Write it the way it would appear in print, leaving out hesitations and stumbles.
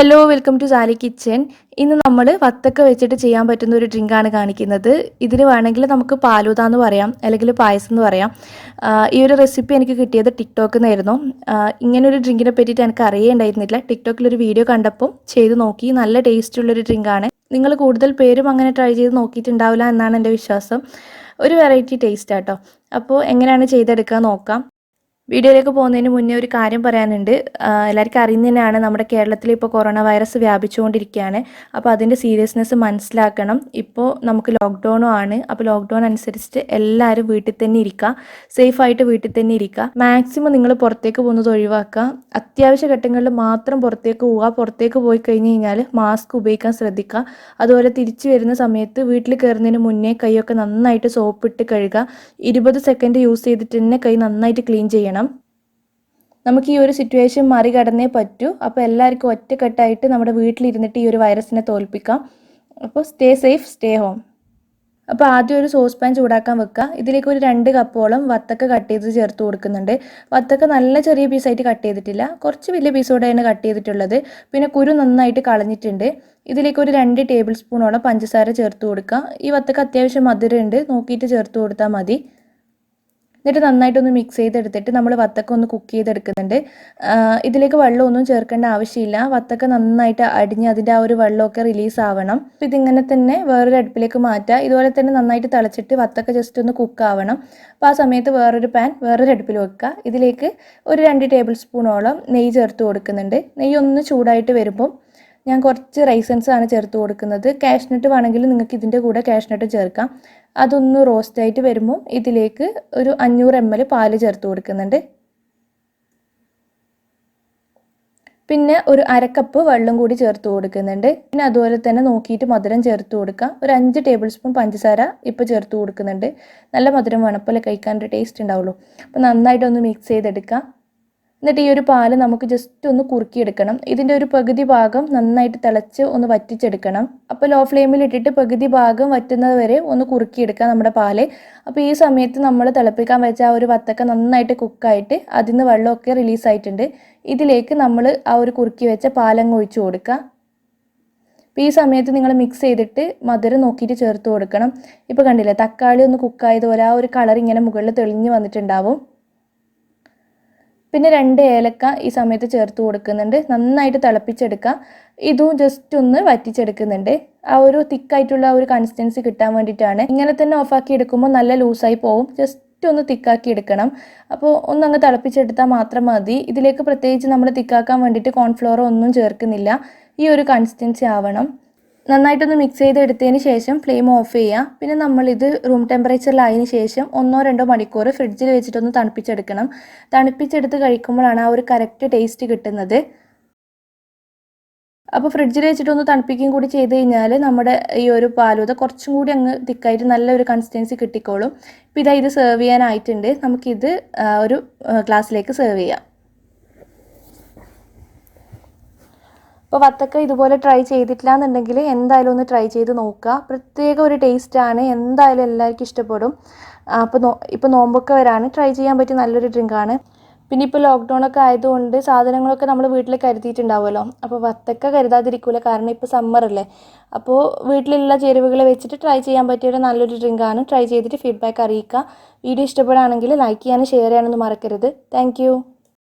Hello welcome to Sally kitchen. ഇന്ന് നമ്മൾ വത്തക്ക വെച്ചിട്ട് ചെയ്യാൻ പറ്റുന്ന ഒരു ഡ്രിങ്കാണ് കാണിക്കുന്നത്. ഇതിന് വേണമെങ്കിൽ നമുക്ക് പാലൂത എന്ന് പറയാം, അല്ലെങ്കിൽ പായസം എന്ന് പറയാം. ഈ ഒരു റെസിപ്പി എനിക്ക് കിട്ടിയത് ടിക്ടോക്കിൽ നിന്നായിരുന്നു. ഇങ്ങനെ ഒരു ഡ്രിങ്കിനെ പറ്റിയിട്ട് എനിക്ക് അറിയേണ്ടായിരുന്നില്ല. ടിക്ടോക്കിലൊരു വീഡിയോ കണ്ടപ്പോൾ ചെയ്ത് നോക്കി. നല്ല ടേസ്റ്റുള്ളൊരു ഡ്രിങ്കാണ്. നിങ്ങൾ കൂടുതൽ പേരും അങ്ങനെ ട്രൈ ചെയ്ത് നോക്കിയിട്ടുണ്ടാവില്ല എന്നാണ് എൻ്റെ വിശ്വാസം. ഒരു വെറൈറ്റി ടേസ്റ്റ് ആട്ടോ. അപ്പോൾ എങ്ങനെയാണ് ചെയ്തെടുക്കുക നോക്കാം. വീഡിയോയിലേക്ക് പോകുന്നതിന് മുന്നേ ഒരു കാര്യം പറയാനുണ്ട്. എല്ലാവർക്കും അറിയുന്നതിനാണ്, നമ്മുടെ കേരളത്തിൽ ഇപ്പോൾ കൊറോണ വൈറസ് വ്യാപിച്ചുകൊണ്ടിരിക്കുകയാണ്. അപ്പോൾ അതിൻ്റെ സീരിയസ്നെസ് മനസ്സിലാക്കണം. ഇപ്പോൾ നമുക്ക് ലോക്ക്ഡൗണും ആണ്. അപ്പോൾ ലോക്ക്ഡൗൺ അനുസരിച്ചിട്ട് എല്ലാവരും വീട്ടിൽ തന്നെ ഇരിക്കുക, സേഫായിട്ട് വീട്ടിൽ തന്നെ ഇരിക്കുക. മാക്സിമം നിങ്ങൾ പുറത്തേക്ക് പോകുന്നത് ഒഴിവാക്കുക. അത്യാവശ്യ ഘട്ടങ്ങളിൽ മാത്രം പുറത്തേക്ക് പോവുക. പുറത്തേക്ക് പോയി കഴിഞ്ഞ് കഴിഞ്ഞാൽ മാസ്ക് ഉപയോഗിക്കാൻ ശ്രദ്ധിക്കുക. അതുപോലെ തിരിച്ചു വരുന്ന സമയത്ത് വീട്ടിൽ കയറുന്നതിന് മുന്നേ കൈയൊക്കെ നന്നായിട്ട് സോപ്പിട്ട് കഴുകുക. 20 സെക്കൻഡ് യൂസ് ചെയ്തിട്ട് തന്നെ കൈ നന്നായിട്ട് ക്ലീൻ ചെയ്യണം. നമുക്ക് ഈ ഒരു സിറ്റുവേഷൻ മറികടന്നേ പറ്റൂ. അപ്പോൾ എല്ലാവർക്കും ഒറ്റക്കെട്ടായിട്ട് നമ്മുടെ വീട്ടിലിരുന്നിട്ട് ഈ ഒരു വൈറസിനെ തോൽപ്പിക്കാം. അപ്പോൾ സ്റ്റേ സേഫ്, സ്റ്റേ ഹോം. അപ്പോൾ ആദ്യം ഒരു സോസ് പാൻ ചൂടാക്കാൻ വെക്കുക. ഇതിലേക്ക് ഒരു 2 കപ്പോളം വത്തക്ക കട്ട് ചെയ്ത് ചേർത്ത് കൊടുക്കുന്നുണ്ട്. വത്തക്ക നല്ല ചെറിയ പീസായിട്ട് കട്ട് ചെയ്തിട്ടില്ല, കുറച്ച് വലിയ പീസോടെയാണ് കട്ട് ചെയ്തിട്ടുള്ളത്. പിന്നെ കുരു നന്നായിട്ട് കളഞ്ഞിട്ടുണ്ട്. ഇതിലേക്ക് ഒരു 2 ടേബിൾ സ്പൂണോളം പഞ്ചസാര ചേർത്ത് കൊടുക്കുക. ഈ വത്തക്ക അത്യാവശ്യം മധുരമുണ്ട്, നോക്കിയിട്ട് ചേർത്ത് കൊടുത്താൽ മതി. എന്നിട്ട് നന്നായിട്ടൊന്ന് മിക്സ് ചെയ്തെടുത്തിട്ട് നമ്മൾ വത്തക്ക ഒന്ന് കുക്ക് ചെയ്തെടുക്കുന്നുണ്ട്. ഇതിലേക്ക് വെള്ളമൊന്നും ചേർക്കേണ്ട ആവശ്യമില്ല. വത്തക്ക നന്നായിട്ട് അടിഞ്ഞ് അതിൻ്റെ ആ ഒരു വെള്ളമൊക്കെ റിലീസ് ആവണം. അപ്പോൾ ഇതിങ്ങനെ തന്നെ വേറൊരു അടുപ്പിലേക്ക് മാറ്റുക. ഇതുപോലെ തന്നെ നന്നായിട്ട് തിളച്ചിട്ട് വത്തക്ക ജസ്റ്റ് ഒന്ന് കുക്ക് ആവണം. അപ്പോൾ ആ സമയത്ത് വേറൊരു പാൻ വേറൊരു അടുപ്പിൽ വെക്കുക. ഇതിലേക്ക് ഒരു 2 ടേബിൾ സ്പൂണോളം നെയ്യ് ചേർത്ത് കൊടുക്കുന്നുണ്ട്. നെയ്യ് ഒന്ന് ചൂടായിട്ട് വരുമ്പോൾ ഞാൻ കുറച്ച് റൈസൻസ് ആണ് ചേർത്ത് കൊടുക്കുന്നത്. കാഷ്നട്ട് വേണമെങ്കിൽ നിങ്ങൾക്ക് ഇതിൻ്റെ കൂടെ കാഷ്നട്ട് ചേർക്കാം. അതൊന്ന് റോസ്റ്റായിട്ട് വരുമ്പോൾ ഇതിലേക്ക് ഒരു 500 ml പാല് ചേർത്ത് കൊടുക്കുന്നുണ്ട്. പിന്നെ ഒരു 1/2 കപ്പ് വെള്ളം കൂടി ചേർത്ത് കൊടുക്കുന്നുണ്ട്. പിന്നെ അതുപോലെ തന്നെ നോക്കിയിട്ട് മധുരം ചേർത്ത് കൊടുക്കുക. ഒരു 5 ടേബിൾ സ്പൂൺ പഞ്ചസാര ഇപ്പോൾ ചേർത്ത് കൊടുക്കുന്നുണ്ട്. നല്ല മധുരം വേണം, അപ്പോൾ കഴിക്കാൻ ഒരു ടേസ്റ്റ് ഉണ്ടാവുള്ളൂ. അപ്പോൾ നന്നായിട്ടൊന്ന് മിക്സ് ചെയ്തെടുക്കുക. എന്നിട്ട് ഈ ഒരു പാല് നമുക്ക് ജസ്റ്റ് ഒന്ന് കുറുക്കിയെടുക്കണം. ഇതിൻ്റെ ഒരു പകുതി ഭാഗം നന്നായിട്ട് തിളച്ച് ഒന്ന് വറ്റിച്ചെടുക്കണം. അപ്പോൾ ലോ ഫ്ലെയിമിൽ ഇട്ടിട്ട് പകുതി ഭാഗം വറ്റുന്നത് വരെ ഒന്ന് കുറുക്കിയെടുക്കുക നമ്മുടെ പാല്. അപ്പോൾ ഈ സമയത്ത് നമ്മൾ തിളപ്പിക്കാൻ വെച്ച ആ ഒരു വത്തക്ക നന്നായിട്ട് കുക്കായിട്ട് അതിൽ നിന്ന് വെള്ളമൊക്കെ റിലീസായിട്ടുണ്ട്. ഇതിലേക്ക് നമ്മൾ ആ ഒരു കുറുക്കി വെച്ച പാലങ്ങ് ഒഴിച്ചു കൊടുക്കുക. അപ്പോൾ ഈ സമയത്ത് നിങ്ങൾ മിക്സ് ചെയ്തിട്ട് മധുരം നോക്കിയിട്ട് ചേർത്ത് കൊടുക്കണം. ഇപ്പോൾ കണ്ടില്ലേ, തക്കാളി ഒന്ന് കുക്കായതുപോലെ ആ ഒരു കളർ ഇങ്ങനെ മുകളിൽ തെളിഞ്ഞ് വന്നിട്ടുണ്ടാവും. പിന്നെ 2 ഏലക്ക ഈ സമയത്ത് ചേർത്ത് കൊടുക്കുന്നുണ്ട്. നന്നായിട്ട് തിളപ്പിച്ചെടുക്കുക. ഇതും ജസ്റ്റ് ഒന്ന് വറ്റിച്ചെടുക്കുന്നുണ്ട്. ആ ഒരു തിക്കായിട്ടുള്ള ഒരു കൺസിസ്റ്റൻസി കിട്ടാൻ വേണ്ടിയിട്ടാണ്. ഇങ്ങനെ തന്നെ ഓഫാക്കി എടുക്കുമ്പോൾ നല്ല ലൂസായി പോവും. ജസ്റ്റ് ഒന്ന് തിക്കാക്കി എടുക്കണം. അപ്പോൾ ഒന്നങ്ങ് തിളപ്പിച്ചെടുത്താൽ മാത്രം മതി. ഇതിലേക്ക് പ്രത്യേകിച്ച് നമ്മൾ തിക്കാക്കാൻ വേണ്ടിയിട്ട് കോൺഫ്ലോറോ ഒന്നും ചേർക്കുന്നില്ല. ഈ ഒരു കൺസിസ്റ്റൻസി ആവണം. നന്നായിട്ടൊന്ന് മിക്സ് ചെയ്തെടുത്തതിന് ശേഷം ഫ്ലെയിം ഓഫ് ചെയ്യുക. പിന്നെ നമ്മളിത് റൂം ടെമ്പറേച്ചറിലായതിനു ശേഷം 1-2 മണിക്കൂർ ഫ്രിഡ്ജിൽ വെച്ചിട്ടൊന്ന് തണുപ്പിച്ചെടുക്കണം. തണുപ്പിച്ചെടുത്ത് കഴിക്കുമ്പോഴാണ് ആ ഒരു കറക്റ്റ് ടേസ്റ്റ് കിട്ടുന്നത്. അപ്പോൾ ഫ്രിഡ്ജിൽ വെച്ചിട്ടൊന്ന് തണുപ്പിക്കുകയും കൂടി ചെയ്ത് കഴിഞ്ഞാൽ നമ്മുടെ ഈ ഒരു പാലൂത കുറച്ചും കൂടി അങ്ങ് തിക്കായിട്ട് നല്ലൊരു കൺസിസ്റ്റൻസി കിട്ടിക്കോളും. ഇപ്പോൾ ഇത് സെർവ് ചെയ്യാനായിട്ടുണ്ട്. നമുക്കിത് ഒരു ഗ്ലാസ്സിലേക്ക് സെർവ് ചെയ്യാം. അപ്പോൾ വത്തക്ക ഇതുപോലെ ട്രൈ ചെയ്തിട്ടില്ല എന്നുണ്ടെങ്കിൽ എന്തായാലും ഒന്ന് ട്രൈ ചെയ്ത് നോക്കുക. പ്രത്യേക ഒരു ടേസ്റ്റാണ്, എന്തായാലും എല്ലാവർക്കും ഇഷ്ടപ്പെടും. ഇപ്പോൾ നോമ്പൊക്കെ വരാണ്, ട്രൈ ചെയ്യാൻ പറ്റിയ നല്ലൊരു ഡ്രിങ്കാണ്. പിന്നെ ഇപ്പോൾ ലോക്ക്ഡൗണൊക്കെ ആയതുകൊണ്ട് സാധനങ്ങളൊക്കെ നമ്മൾ വീട്ടിൽ കരുതിയിട്ടുണ്ടാവുമല്ലോ. അപ്പോൾ വത്തക്ക കരുതാതിരിക്കില്ല, കാരണം ഇപ്പോൾ സമ്മറല്ലേ. അപ്പോൾ വീട്ടിലുള്ള ചേരുവകൾ വെച്ചിട്ട് ട്രൈ ചെയ്യാൻ പറ്റിയൊരു നല്ലൊരു ഡ്രിങ്കാണ്. ട്രൈ ചെയ്തിട്ട് ഫീഡ്ബാക്ക് അറിയിക്കുക. വീഡിയോ ഇഷ്ടപ്പെടുകയാണെങ്കിൽ ലൈക്ക് ചെയ്യാനും ഷെയർ ചെയ്യാനൊന്നും മറക്കരുത്. താങ്ക്